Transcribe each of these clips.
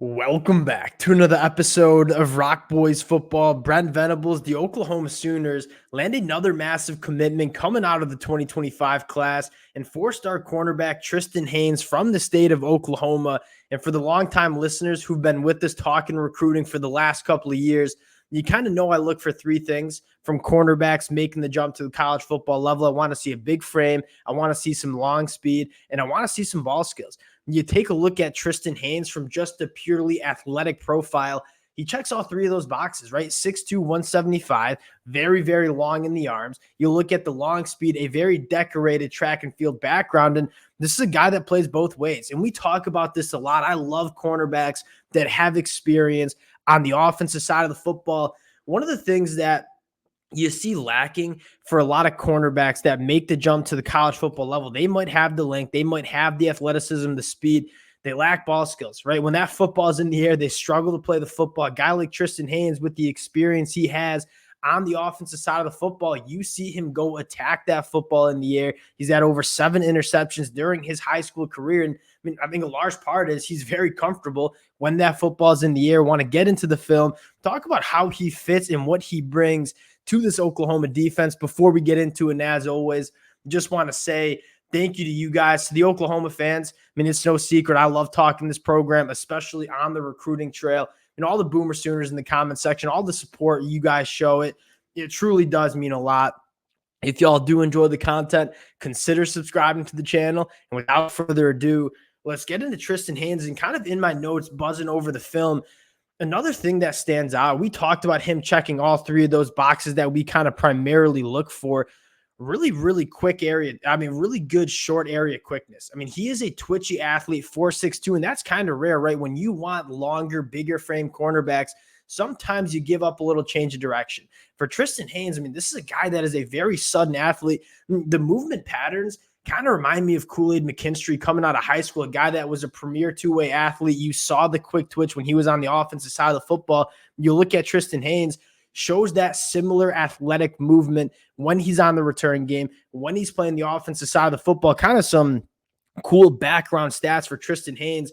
Welcome back to another episode of Rock Boys Football. Brent Venables, the Oklahoma Sooners, landed another massive commitment coming out of the 2025 class, and four-star cornerback Trystan Haynes from the state of Oklahoma. And for the longtime listeners who've been with us talking recruiting for the last couple of years, you kind of know I look for three things from cornerbacks making the jump to the college football level. I want to see a big frame, I want to see some long speed, and I want to see some ball skills. You take a look at Trystan Haynes from just a purely athletic profile. He checks all three of those boxes, right? 6'2", 175, very, very long in the arms. You look at the long speed, a very decorated track and field background, and this is a guy that plays both ways. And we talk about this a lot. I love cornerbacks that have experience on the offensive side of the football. One of the things that you see lacking for a lot of cornerbacks that make the jump to the college football level, they might have the length, they might have the athleticism, the speed. They lack ball skills, right? When that football is in the air, they struggle to play the football. A guy like Trystan Haynes, with the experience he has on the offensive side of the football, you see him go attack that football in the air. He's had over 7 interceptions during his high school career. And I think a large part is he's very comfortable when that football is in the air. Want to get into the film, talk about how he fits and what he brings to this Oklahoma defense before we get into it. And as always, just want to say thank you to you guys, to the Oklahoma fans. I mean, it's no secret. I love talking this program, especially on the recruiting trail. And all the Boomer Sooners in the comment section, all the support you guys show it truly does mean a lot. If y'all do enjoy the content, consider subscribing to the channel. And without further ado, let's get into Trystan Haynes. And kind of in my notes, buzzing over the film, another thing that stands out, we talked about him checking all three of those boxes that we kind of primarily look for. Really, really quick area. I mean, really good short area quickness. I mean, he is a twitchy athlete, 4'6", and that's kind of rare, right? When you want longer, bigger frame cornerbacks, sometimes you give up a little change of direction. For Trystan Haynes, I mean, this is a guy that is a very sudden athlete. The movement patterns kind of remind me of Kool-Aid McKinstry coming out of high school, a guy that was a premier two-way athlete. You saw the quick twitch when he was on the offensive side of the football. You look at Trystan Haynes, shows that similar athletic movement when he's on the return game, when he's playing the offensive side of the football. Kind of some cool background stats for Trystan Haynes.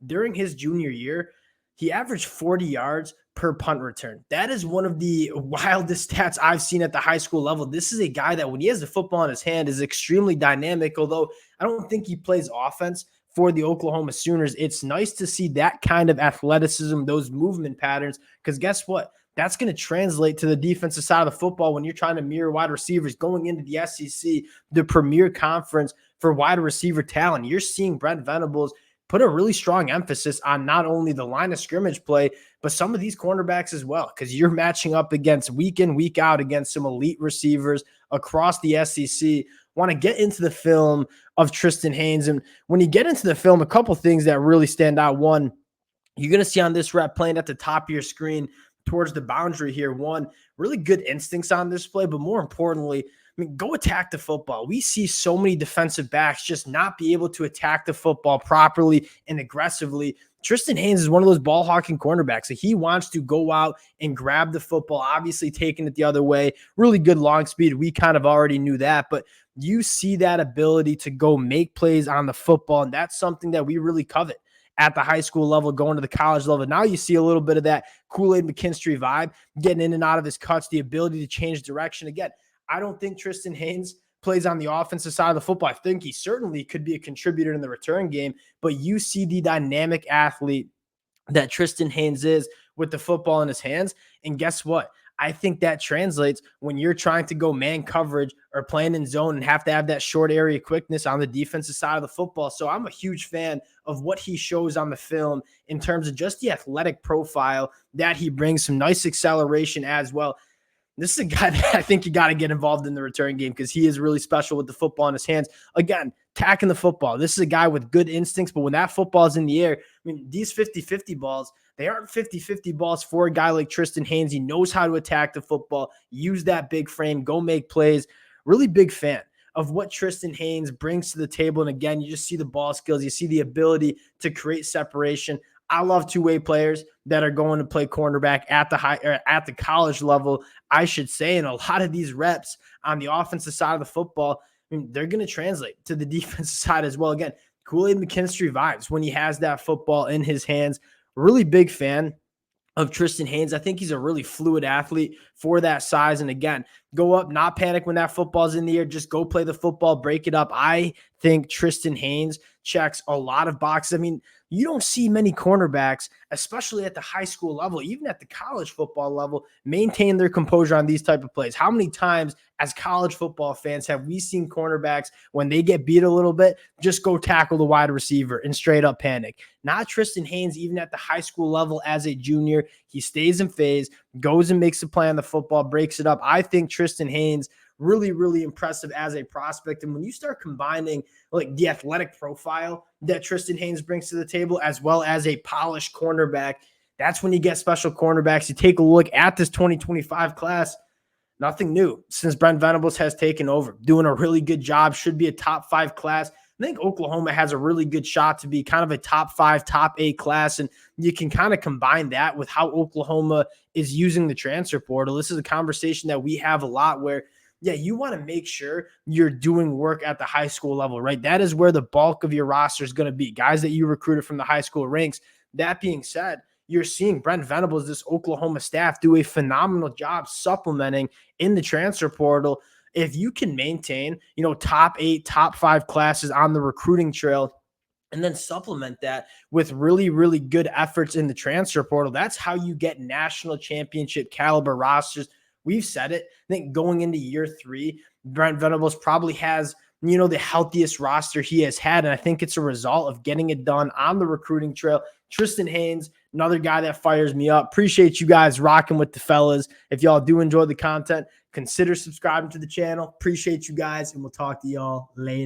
During his junior year, he averaged 40 yards per punt return. That is one of the wildest stats I've seen at the high school level. This is a guy that when he has the football in his hand is extremely dynamic, although I don't think he plays offense for the Oklahoma Sooners. It's nice to see that kind of athleticism, those movement patterns, because guess what? That's going to translate to the defensive side of the football when you're trying to mirror wide receivers going into the SEC, the premier conference for wide receiver talent. You're seeing Brent Venables put a really strong emphasis on not only the line of scrimmage play, but some of these cornerbacks as well, because you're matching up against week in, week out against some elite receivers across the SEC. Want to get into the film of Trystan Haynes. And when you get into the film, a couple things that really stand out. One, you're going to see on this rep playing at the top of your screen towards the boundary here. One, really good instincts on display, but more importantly, I mean, go attack the football. We see so many defensive backs just not be able to attack the football properly and aggressively. Trystan Haynes is one of those ball hawking cornerbacks. So he wants to go out and grab the football, obviously taking it the other way. Really good long speed. We kind of already knew that, but you see that ability to go make plays on the football, and that's something that we really covet at the high school level, going to the college level. Now you see a little bit of that Kool-Aid McKinstry vibe, getting in and out of his cuts, the ability to change direction. Again, I don't think Trystan Haynes plays on the offensive side of the football. I think he certainly could be a contributor in the return game, but you see the dynamic athlete that Trystan Haynes is with the football in his hands. And guess what? I think that translates when you're trying to go man coverage or playing in zone and have to have that short area quickness on the defensive side of the football. So I'm a huge fan of what he shows on the film in terms of just the athletic profile that he brings, some nice acceleration as well. This is a guy that I think you got to get involved in the return game because he is really special with the football in his hands. Again, tacking the football. This is a guy with good instincts, but when that football is in the air, I mean, these 50-50 balls, they aren't 50-50 balls for a guy like Trystan Haynes. He knows how to attack the football, use that big frame, go make plays. Really big fan of what Trystan Haynes brings to the table. And again, you just see the ball skills. You see the ability to create separation. I love two-way players that are going to play cornerback at the college level, I should say. And a lot of these reps on the offensive side of the football, I mean, they're going to translate to the defensive side as well. Again, Kool-Aid McKinstry vibes when he has that football in his hands. Really big fan of Trystan Haynes. I think he's a really fluid athlete for that size. And again, go up, not panic when that football's in the air. Just go play the football, break it up. I think Trystan Haynes checks a lot of boxes. I mean, you don't see many cornerbacks, especially at the high school level, even at the college football level, maintain their composure on these type of plays. How many times as college football fans have we seen cornerbacks, when they get beat a little bit, just go tackle the wide receiver and straight up panic? Not Trystan Haynes, even at the high school level as a junior. He stays in phase, goes and makes a play on the football, breaks it up. I think Trystan Haynes, really, really impressive as a prospect. And when you start combining like the athletic profile that Trystan Haynes brings to the table, as well as a polished cornerback, that's when you get special cornerbacks. You take a look at this 2025 class, nothing new since Brent Venables has taken over, doing a really good job, should be a top 5 class. I think Oklahoma has a really good shot to be kind of a top 5, top 8 class. And you can kind of combine that with how Oklahoma is using the transfer portal. This is a conversation that we have a lot where, yeah, you want to make sure you're doing work at the high school level, right? That is where the bulk of your roster is going to be, guys that you recruited from the high school ranks. That being said, you're seeing Brent Venables, this Oklahoma staff, do a phenomenal job supplementing in the transfer portal. If you can maintain, top 8, top 5 classes on the recruiting trail, and then supplement that with really, really good efforts in the transfer portal, that's how you get national championship caliber rosters. We've said it. I think going into year 3, Brent Venables probably has, the healthiest roster he has had. And I think it's a result of getting it done on the recruiting trail. Trystan Haynes, another guy that fires me up. Appreciate you guys rocking with the fellas. If y'all do enjoy the content, consider subscribing to the channel. Appreciate you guys, and we'll talk to y'all later.